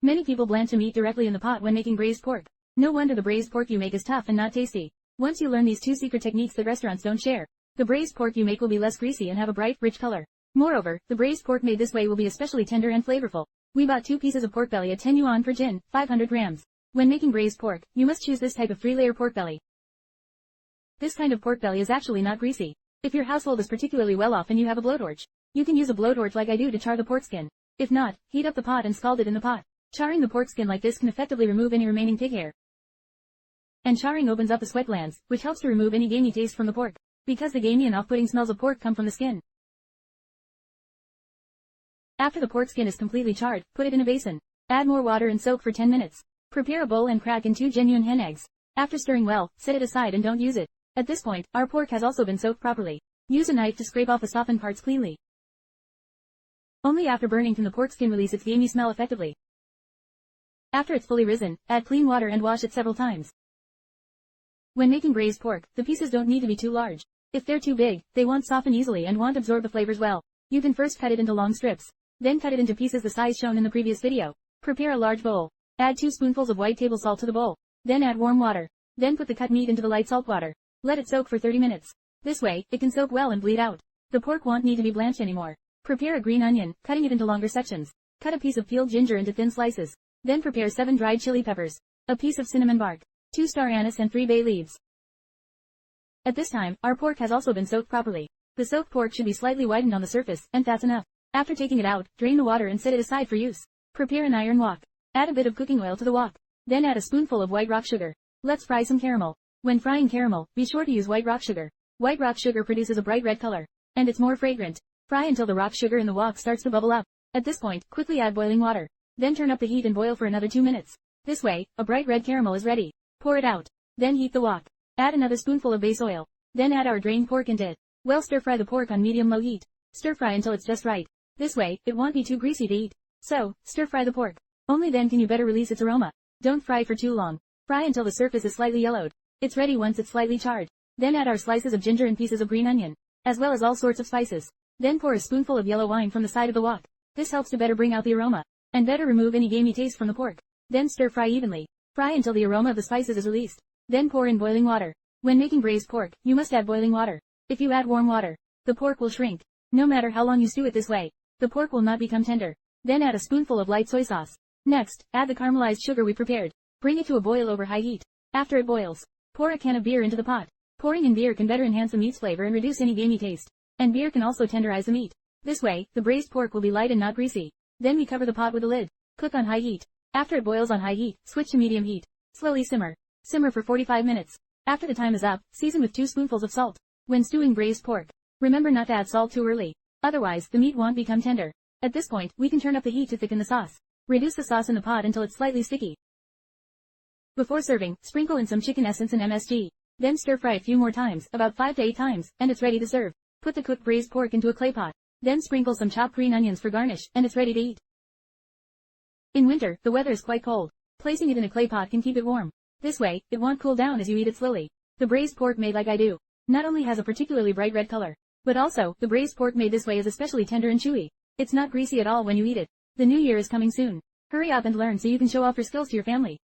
Many people blanch the meat directly in the pot when making braised pork. No wonder the braised pork you make is tough and not tasty. Once you learn these 2 secret techniques that restaurants don't share, the braised pork you make will be less greasy and have a bright, rich color. Moreover, the braised pork made this way will be especially tender and flavorful. We bought 2 pieces of pork belly at 10 yuan per jin, 500 grams. When making braised pork, you must choose this type of 3-layer pork belly. This kind of pork belly is actually not greasy. If your household is particularly well off and you have a blowtorch, you can use a blowtorch like I do to char the pork skin. If not, heat up the pot and scald it in the pot. Charring the pork skin like this can effectively remove any remaining pig hair. And charring opens up the sweat glands, which helps to remove any gamey taste from the pork, because the gamey and off-putting smells of pork come from the skin. After the pork skin is completely charred, put it in a basin. Add more water and soak for 10 minutes. Prepare a bowl and crack in 2 genuine hen eggs. After stirring well, set it aside and don't use it. At this point, our pork has also been soaked properly. Use a knife to scrape off the softened parts cleanly. Only after burning can the pork skin release its gamey smell effectively. After it's fully risen, add clean water and wash it several times. When making braised pork, the pieces don't need to be too large. If they're too big, they won't soften easily and won't absorb the flavors well. You can first cut it into long strips. Then cut it into pieces the size shown in the previous video. Prepare a large bowl. Add 2 spoonfuls of white table salt to the bowl. Then add warm water. Then put the cut meat into the light salt water. Let it soak for 30 minutes. This way, it can soak well and bleed out. The pork won't need to be blanched anymore. Prepare a green onion, cutting it into longer sections. Cut a piece of peeled ginger into thin slices. Then prepare 7 dried chili peppers, a piece of cinnamon bark, 2 star anise and 3 bay leaves. At this time, our pork has also been soaked properly. The soaked pork should be slightly whitened on the surface, and that's enough. After taking it out, drain the water and set it aside for use. Prepare an iron wok. Add a bit of cooking oil to the wok. Then add a spoonful of white rock sugar. Let's fry some caramel. When frying caramel, be sure to use white rock sugar. White rock sugar produces a bright red color, and it's more fragrant. Fry until the rock sugar in the wok starts to bubble up. At this point, quickly add boiling water. Then turn up the heat and boil for another 2 minutes. This way, a bright red caramel is ready. Pour it out. Then heat the wok. Add another spoonful of base oil. Then add our drained pork into it. Well, stir fry the pork on medium-low heat. Stir fry until it's just right. This way, it won't be too greasy to eat. So, stir fry the pork. Only then can you better release its aroma. Don't fry for too long. Fry until the surface is slightly yellowed. It's ready once it's slightly charred. Then add our slices of ginger and pieces of green onion, as well as all sorts of spices. Then pour a spoonful of yellow wine from the side of the wok. This helps to better bring out the aroma, and better remove any gamey taste from the pork. Then stir fry evenly. Fry until the aroma of the spices is released. Then pour in boiling water. When making braised pork, you must add boiling water. If you add warm water, the pork will shrink. No matter how long you stew it this way, the pork will not become tender. Then add a spoonful of light soy sauce. Next, add the caramelized sugar we prepared. Bring it to a boil over high heat. After it boils, pour a can of beer into the pot. Pouring in beer can better enhance the meat's flavor and reduce any gamey taste. And beer can also tenderize the meat. This way, the braised pork will be light and not greasy. Then we cover the pot with a lid. Cook on high heat. After it boils on high heat, switch to medium heat. Slowly simmer. Simmer for 45 minutes. After the time is up, season with 2 spoonfuls of salt. When stewing braised pork, remember not to add salt too early. Otherwise, the meat won't become tender. At this point, we can turn up the heat to thicken the sauce. Reduce the sauce in the pot until it's slightly sticky. Before serving, sprinkle in some chicken essence and MSG. Then stir fry a few more times, about 5 to 8 times, and it's ready to serve. Put the cooked braised pork into a clay pot. Then sprinkle some chopped green onions for garnish, and it's ready to eat. In winter, the weather is quite cold. Placing it in a clay pot can keep it warm. This way, it won't cool down as you eat it slowly. The braised pork made like I do not only has a particularly bright red color, but also, the braised pork made this way is especially tender and chewy. It's not greasy at all when you eat it. The new year is coming soon. Hurry up and learn so you can show off your skills to your family.